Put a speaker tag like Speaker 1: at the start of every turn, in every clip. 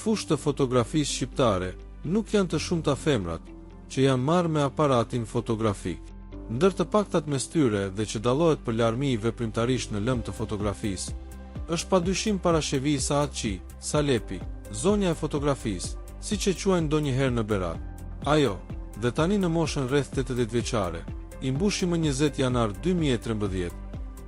Speaker 1: fushë të fotografisë shqiptare, nuk janë të shumta femrat që janë marrë me aparatin fotografik. Ndër të paktat mes tyre dhe që dallohet për larmi veprimtarisht në lëmë të fotografisë, është padyshim Parashevi Saatçi, Salepi, zonja e fotografisë, siç e quajnë ndonjëherë në Berat. Ajo, dhe tani në moshën rreth 80 vjeçare, i mbushi më 20 janar 2013,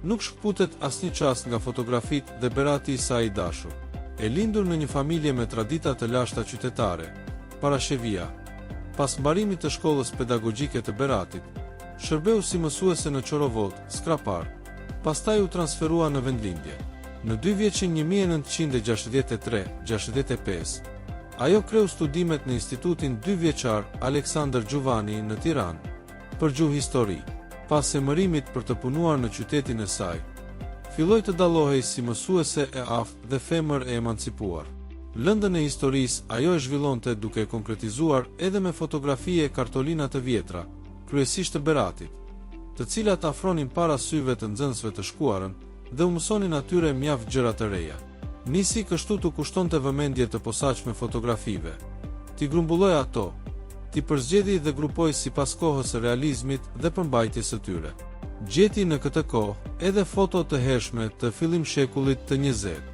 Speaker 1: nuk shkputet asnjë çast nga fotografitë dhe Berati i saj i dashur. E lindur në një familje me tradita të lashta qytetare, Parashevia, pas mbarimit të shkollës pedagogjike të Beratit, shërbeu si mësuese në Çorovod, Skrapar, pastaj u transferua në vendlindje. Në 2 vjeçin 1963-65, ajo kreu studimet në Institutin 2 vjeçar Aleksandër Gjuvani në Tiranë, për gjuhëhistori. Pas emërimit për të punuar në qytetin e saj, filloi të dallohej si mësuese e aftë dhe femër e emancipuar. Lëndën e historisë ajo e zhvillonte duke e konkretizuar edhe me fotografi e kartolina të vjetra, kryesisht të Beratit, të cilat afronin para syve të nxënësve të shkuarën dhe u mësonin atyre mjaft gjëra të reja. Nisi kështu të kushtonte vëmendje të posaçme fotografive. Ti grumbulloi ato, ti përzgjedhi dhe grupoi sipas kohës së realizmit dhe përmbajtjes së tyre. Gjeti në këtë kohë edhe foto të hershme të fillim shekullit të 20.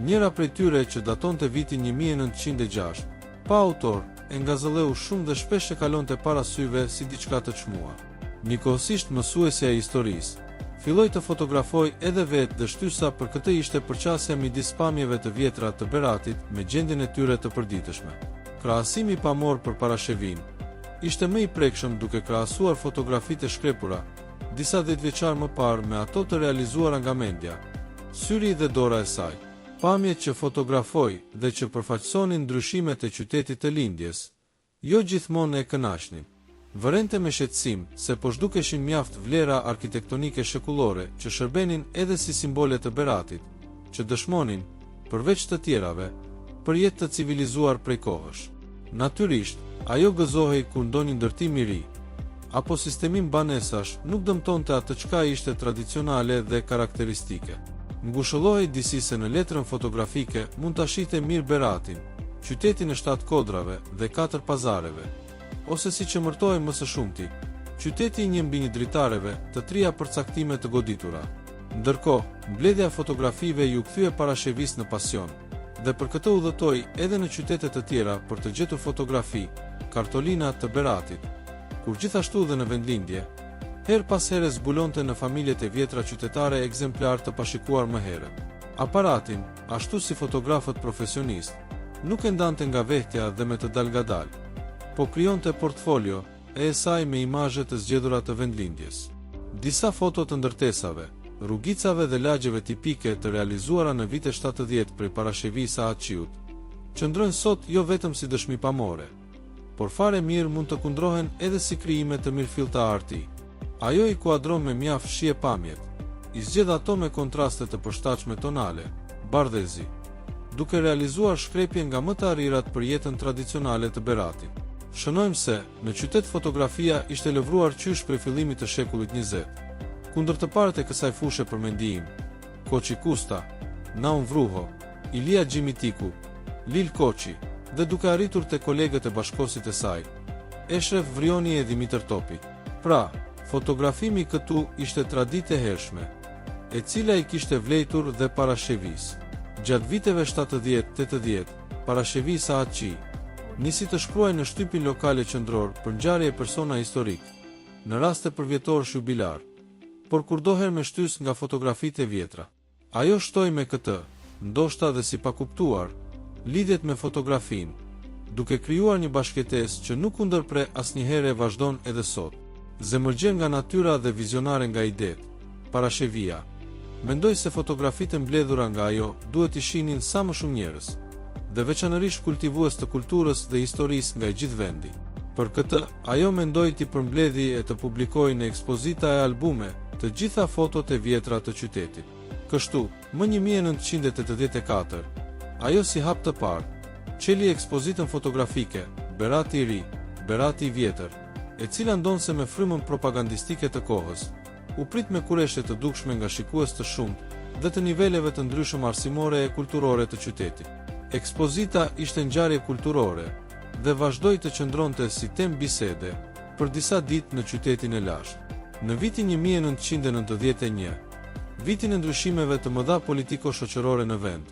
Speaker 1: Njëra prej tyre që datonte vitin 1906, pa autor, e ngazëlleu shumë dhe shpesh e kalonte para syve si diçka të çmuar. Njëkohësisht mësuesja e historisë, filloi të fotografoj edhe vetë dhe shtysa për këtë ishte përqasja midis pamjeve të vjetra të Beratit me gjendjen e tyre të përditshme. Krahasimi pamor për Parashevin ishte më i prekshëm duke krahasuar fotografitë e shkrepura disa 10 vjeçar më parë me ato të realizuara nga mendja, syri dhe dora e saj. Pamjet që fotografoi dhe që përfaqësonin ndryshimet e qytetit të lindjes, jo gjithmonë e kënaqnin. Vërente me shqetësim se po zhdukeshin mjaft vlera arkitektonike shekullore që shërbenin edhe si simbole të Beratit, që dëshmonin, përveç të tjerave, për jetë të civilizuar prej kohësh. Natyrisht, ajo gëzohej kur ndonjë ndërtim i ri apo sistemim banesash nuk dëmtonte atë çka ishte tradicionale dhe karakteristike. Ngushëllohej disi se në letrën fotografike mund ta shihte mirë Beratin, qytetin e 7 kodrave dhe 4 pazareve, ose siç e mërtoi më së shumti, qyteti i 1/1 dritareve, të 3 përcaktime të goditura. Ndërkohë, mbledhja e fotografive ju kthye Parashevis në pasion, dhe për këtë udhëtoi edhe në qytete të tjera për të gjetur fotografi, kartolina të Beratit, kur gjithashtu dhe në vendlindje, her pas here zbulonte në familjet e vjetra qytetare ekzemplar të pashikuar më herët. Aparatin, ashtu si fotografët profesionist, nuk e ndante nga vehtja dhe me të dalgadal, po krijonte portfolio e saj me imazhe të zgjedhura të vendlindjes. Disa foto të ndërtesave, rrugicave dhe lagjeve tipike të realizuara në vite 70 prej Parashevi Saatçiut, qëndrojnë sot jo vetëm si dëshmi pamore, por fare mirë mund të kundrohen edhe si krijime të mirëfill të arti. Ajo i kuadron me mjaft shije pamjet, i zgjedh ato me kontraste të përshtatshme tonale, bardhëzi, duke realizuar shkrepje nga më të arrirat për jetën tradicionale të Beratit. Shënojmë se, në qytet fotografia ishte lëvruar qysh prej fillimit të shekullit 20. Kundër të parët e kësaj fushe për mendim, Koçi Kusta, Naum Vruho, Ilia Gjimitiku, Lil Koçi, dhe duke arritur te kolegët e bashkosit e saj, Eshref Vrioni e Dimitër Topi. Pra, fotografimi këtu ishte traditë e hershme, e cila i kishte vlejtur dhe Parashevis. Gjatë viteve 70-80, Parashevi Saatçi nisi të shkruaj në shtypin lokale qendror për ngjarje e persona historik, në raste përvjetorësh jubilar, por kurdoher me shtys nga fotografitë e vjetra. Ajo shtoi me këtë, ndoshta dhe si pakuptuar, lidhjet me fotografin, duke krijuar një bashkëtesë që nuk u ndërpre asnjëherë e vazhdon edhe sot. Zemërgjen nga natyra dhe vizionare nga idet, Parashevia mendoj se fotografitë e mbledhura nga ajo duhet i shihnin sa më shumë njerëz, dhe veçanërisht kultivues të kulturës dhe historisë nga i gjithë vendi. Për këtë, ajo mendoi t'i përmbledhi e të publikojë në ekspozita e albume të gjitha fotot e vjetra të qytetit. Kështu, më 1984, ajo si hap të parë, qeli ekspozitën fotografike, Berati i ri, Berati i vjetër, e cila ndonse me frymën propagandistike të kohës, u prit me kureshte të dukshme nga shikues të shumtë dhe të niveleve të ndryshëm arsimore e kulturore të qytetit. Ekspozita ishte ngjarje kulturore dhe vazhdoi të qëndronte si temë bisede për disa ditë në qytetin e lashtë. Në vitin 1991, vitin e ndryshimeve të mëdha politiko-shoqërore në vend,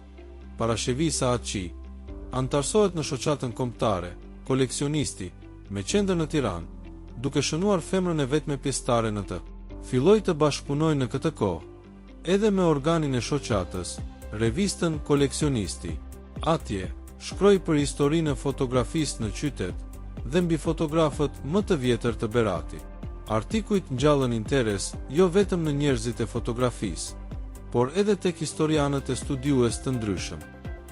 Speaker 1: Parashevi Saatçi antarësohet në shoqatën kombëtare, Koleksionisti, me qendër në Tiranë, duke shënuar femrën e vet me pjesëtare në të. Filloi të bashkëpunojë në këtë kohë edhe me organin e shoqatës, revistën Koleksionisti. Atje shkroi për historinë e fotografisë në qytet dhe mbi fotografët më të vjetër të Beratit. Artikujt ngjallën interes jo vetëm në njerëzit e fotografisë, por edhe tek historianët e studiues të ndryshëm.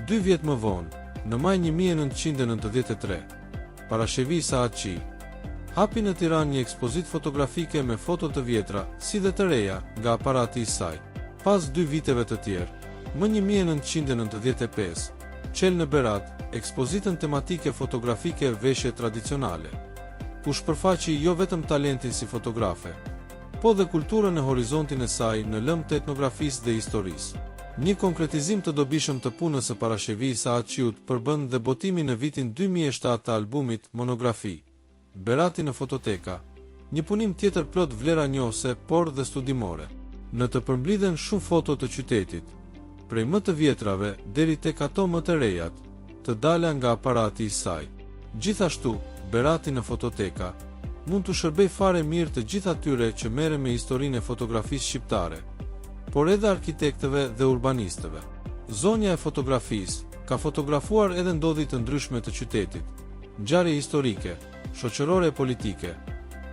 Speaker 1: 2 vjet më vonë, në maj 1993, Parashevi Saatçi hapi në Tiranë një ekspozitë fotografike me foto të vjetra, si dhe të reja, nga aparati i saj. Pas 2 viteve të tjerë, më 1995, qel në Berat ekspozitën tematike fotografike veshje tradicionale, ku shpërfaqi jo vetëm talentin si fotografe, po dhe kulturën e horizontin e saj në lëmë të etnografisë dhe historisë. Një konkretizim të dobishëm të punës së Parashevi Saatçiut përbën dhe botimi në vitin 2007 të albumit Monografi, Berati në fototeka, një punim tjetër plot vlera njohëse, por dhe studimore. Në të përmblidhen shumë foto të qytetit, prej më të vjetrave deri tek ato më të rejat, të dala nga aparati i saj. Gjithashtu, Berati në fototeka mund të shërbej fare mirë të gjithë atyre që merren me historinë e fotografisë shqiptare, por edhe arkitektëve dhe urbanistëve. Zonja e fotografisë ka fotografuar edhe ndodhi të ndryshme të qytetit, ngjarje historike, shoqërore e politike,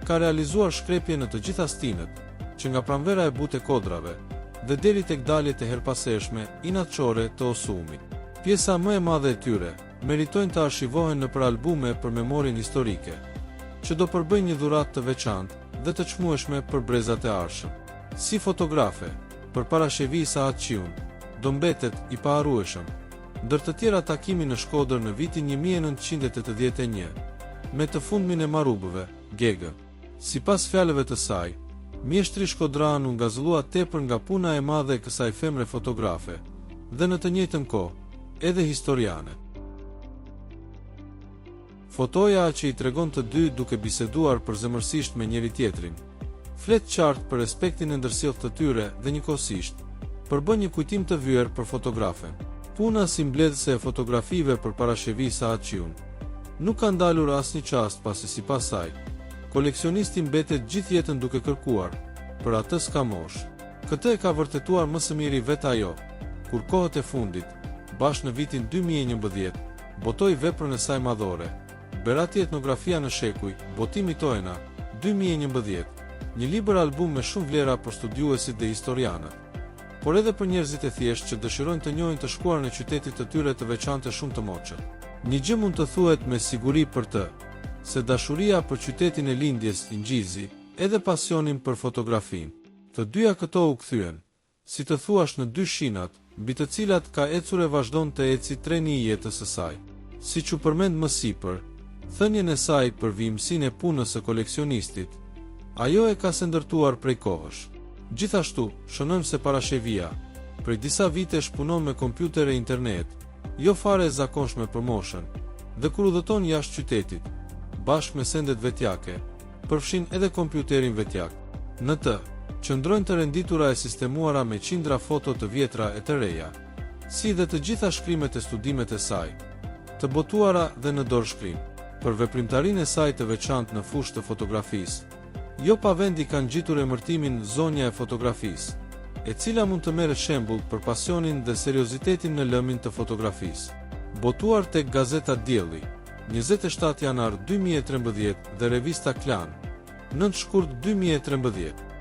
Speaker 1: ka realizuar shkrepje në të gjitha stinët, që nga pranvera e butë e kodrave dhe deri tek daljet e herpaseshme inatçore të Osumit. Pjesa më e madhe e tyre meritojnë të arshivohen në për albume për memorin historike, që do përbëjnë një dhuratë të veçantë dhe të çmueshme për brezat e arshëm. Si fotografe, për Parashevi Saatçiun do mbetet i paharrueshëm, ndër të tjera takimi në Shkodër në vitin 1981, me të fundmin e Marubëve, Gegë. Sipas fjalëve të saj, mjeshtri shkodran u ngazëllua tepër nga puna e madhe e kësaj femre fotografe, dhe në të njëjtën kohë, edhe historiane. Fotoja që i tregon të dy duke biseduar përzemërsisht me njëri tjetrin, flet qartë për respektin e ndërsjellë të tyre dhe njëkohësisht përbën një kujtim të vyer për fotografen. Puna si mbledhëse e fotografive për Parashevi Saatçiun nuk ka ndalur asnjë çast pasi sipas saj, koleksionisti mbetet gjithë jetën duke kërkuar për atë s'ka moshë. Këtë e ka vërtetuar më së miri vetë ajo, kur kohët e fundit, bashkë në vitin 2011, botoi veprën e saj madhore, Berati etnografia në shekuj, botimi Toena, 2011, një libër album me shumë vlera për studiuesit dhe historianët, por edhe për njerëzit e thjeshtë që dëshirojnë të njohin të shkuarën e qytetit të tyre të veçantë shumë të moçët. Një gjë mund të thuhet me siguri për të, se dashuria për qytetin e lindjes i ngjizi, edhe pasionin për fotografin. Të dyja këto u kthyen, si të thuash në dy shinat, mbi të cilat ka ecur e vazhdon të eci treni i jetës së saj. Siç u përmend më sipër, thënien e saj për vijimsinë e punës së koleksionistit, ajo e ka sendërtuar prej kohësh. Gjithashtu, shënojmë se Parashevia, prej disa vitesh punon me kompjuter e internet, jo fare e zakonshme për moshën, dhe kur udhëton jashtë qytetit, bashkë me sendet vetjake, përfshin edhe kompjuterin vetjak. Në të, qëndrojnë të renditura e sistemuara me qindra foto të vjetra e të reja, si dhe të gjitha shkrimet e studimet e saj, të botuara dhe në dorë shkrim. Për veprimtarinë e saj të veçantë në fushë të fotografisë, jo pa vendi kanë gjitur emërtimin zonja e fotografisë, e cila mund të merret shembull për pasionin dhe seriozitetin në lëmin të fotografisë. Botuar tek Gazeta Dielli, 27 janar 2013 dhe revista Klan, 9 shkurt 2013.